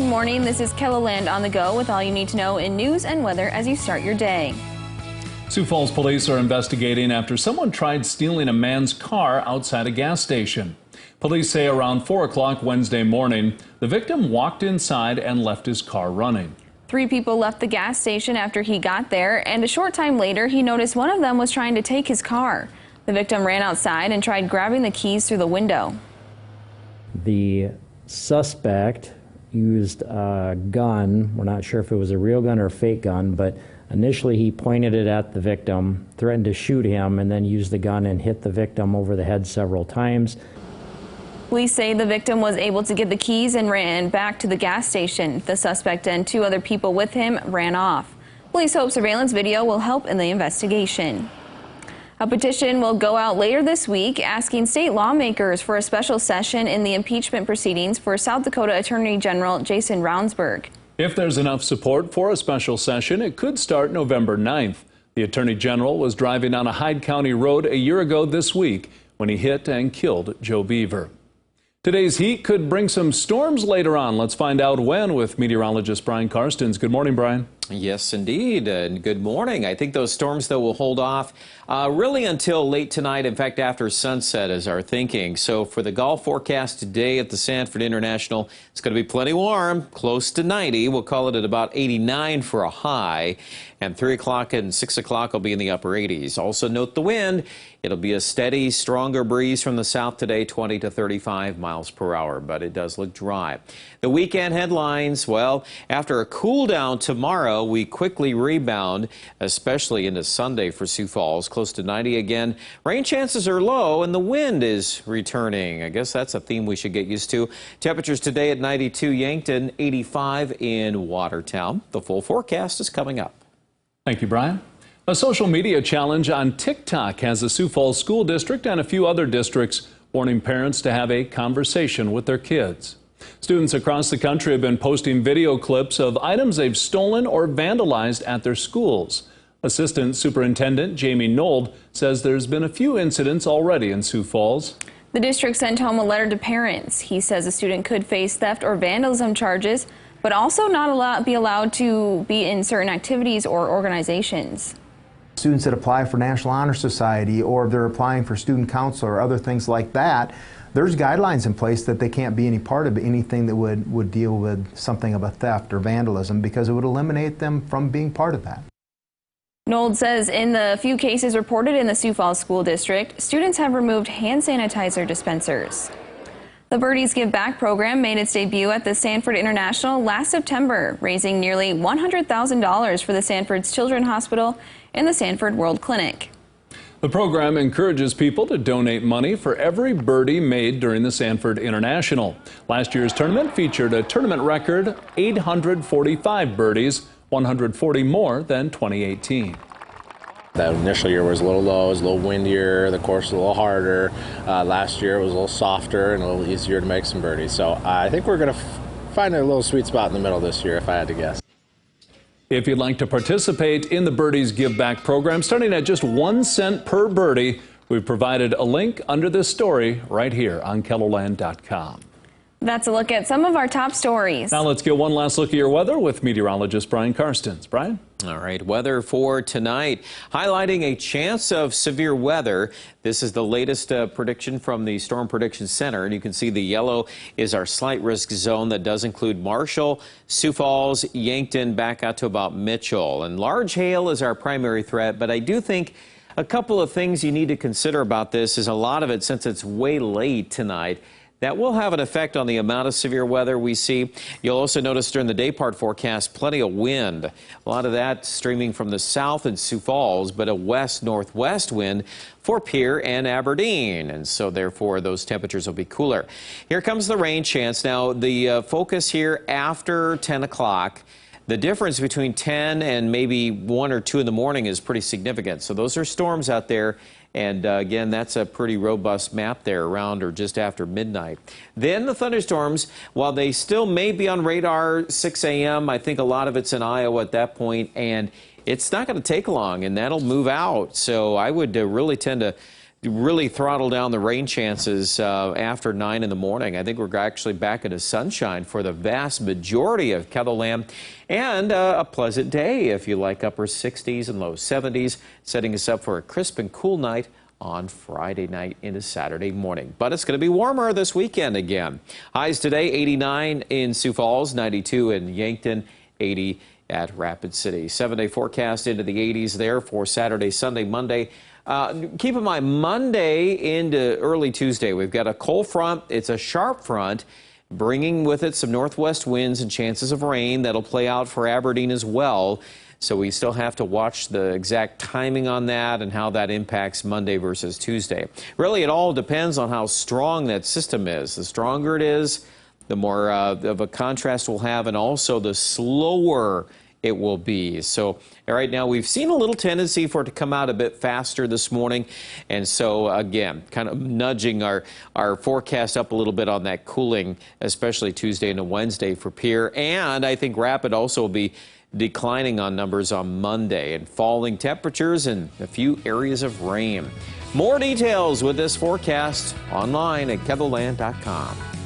morning. This is KELOLAND on the go with all you need to know in news and weather as you start your day. Sioux Falls police are investigating after someone tried stealing a man's car outside a gas station. Police say around 4 o'clock Wednesday morning, the victim walked inside and left his car running. 3 people left the gas station after he got there, and a short time later, he noticed one of them was trying to take his car. The victim ran outside and tried grabbing the keys through the window. The suspect used a gun. We're not sure if it was a real gun or a fake gun, but initially he pointed it at the victim, threatened to shoot him, and then used the gun and hit the victim over the head several times. Police say the victim was able to get the keys and ran back to the gas station. The suspect and 2 other people with him ran off. Police hope surveillance video will help in the investigation. A petition will go out later this week asking state lawmakers for a special session in the impeachment proceedings for South Dakota Attorney General Jason Ravnsborg. If there's enough support for a special session, it could start November 9th. The Attorney General was driving on a Hyde County road a year ago this week when he hit and killed Joe Beaver. Today's heat could bring some storms later on. Let's find out when with meteorologist Brian Karstens. Good morning, Brian. Yes, indeed, and good morning. I think those storms, though, will hold off really until late tonight. In fact, after sunset is our thinking. So for the Gulf forecast today at the Sanford International, it's going to be plenty warm, close to 90. We'll call it at about 89 for a high. And 3 o'clock and 6 o'clock will be in the upper 80s. Also note the wind. It'll be a steady, stronger breeze from the south today, 20 to 35 miles per hour, but it does look dry. The weekend headlines, well, after a cool down tomorrow, we quickly rebound, especially into Sunday for Sioux Falls, close to 90 again. Rain chances are low and the wind is returning. I guess that's a theme we should get used to. Temperatures today at 92 Yankton, 85 in Watertown. The full forecast is coming up. Thank you, Brian. A social media challenge on TikTok has the Sioux Falls School District and a few other districts warning parents to have a conversation with their kids. Students across the country have been posting video clips of items they've stolen or vandalized at their schools. Assistant Superintendent Jamie Nold says there's been a few incidents already in Sioux Falls. The district sent home a letter to parents. He says a student could face theft or vandalism charges, but also not be allowed to be in certain activities or organizations. Students that apply for National Honor Society, or if they're applying for student council or other things like that, there's guidelines in place that they can't be any part of anything that would deal with something of a theft or vandalism, because it would eliminate them from being part of that. Nold says in the few cases reported in the Sioux Falls School District, students have removed hand sanitizer dispensers. The Birdies Give Back program made its debut at the Sanford International last September, raising nearly $100,000 for the Sanford's Children's Hospital and the Sanford World Clinic. The program encourages people to donate money for every birdie made during the Sanford International. Last year's tournament featured a tournament record 845 birdies, 140 more than 2018. That initial year was a little low, it was a little windier, the course was a little harder. Last year it was a little softer and a little easier to make some birdies. So I think we're going to find a little sweet spot in the middle this year, if I had to guess. If you'd like to participate in the Birdies Give Back program, starting at just 1 cent per birdie, we've provided a link under this story right here on KELOLAND.com. That's a look at some of our top stories. Now let's get one last look at your weather with meteorologist Brian Karstens. Brian? All right, weather for tonight, highlighting a chance of severe weather. This is the latest prediction from the Storm Prediction Center, and you can see the yellow is our slight risk zone that does include Marshall, Sioux Falls, Yankton, back out to about Mitchell. And large hail is our primary threat, but I do think a couple of things you need to consider about this is a lot of it, since it's way late tonight, that will have an effect on the amount of severe weather we see. You'll also notice during the day part forecast, plenty of wind. A lot of that streaming from the south in Sioux Falls, but a west-northwest wind for Pierre and Aberdeen. And so therefore, those temperatures will be cooler. Here comes the rain chance. Now, the focus here after 10 o'clock. The difference between 10 and maybe 1 or 2 in the morning is pretty significant. So those are storms out there. And again, that's a pretty robust map there around or just after midnight. Then the thunderstorms, while they still may be on radar 6 a.m., I think a lot of it's in Iowa at that point, and it's not going to take long, and that'll move out. So I would really tend to really throttle down the rain chances after 9 in the morning. I think we're actually back into sunshine for the vast majority of KELOLAND, and a pleasant day if you like upper 60s and low 70s, setting us up for a crisp and cool night on Friday night into Saturday morning. But it's going to be warmer this weekend again. Highs today, 89 in Sioux Falls, 92 in Yankton, 80 at Rapid City. 7-day forecast into the 80s there for Saturday, Sunday, Monday. Keep in mind, Monday into early Tuesday, we've got a cold front. It's a sharp front, bringing with it some northwest winds and chances of rain. That'll play out for Aberdeen as well. So we still have to watch the exact timing on that and how that impacts Monday versus Tuesday. Really, it all depends on how strong that system is. The stronger it is, the more of a contrast we'll have, and also the slower it will be. So right now we've seen a little tendency for it to come out a bit faster this morning, and so again kind of nudging our forecast up a little bit on that cooling, especially Tuesday into Wednesday for Pierre. And I think Rapid also will be declining on numbers on Monday, and falling temperatures and a few areas of rain. More details with this forecast online at KELOLAND.com.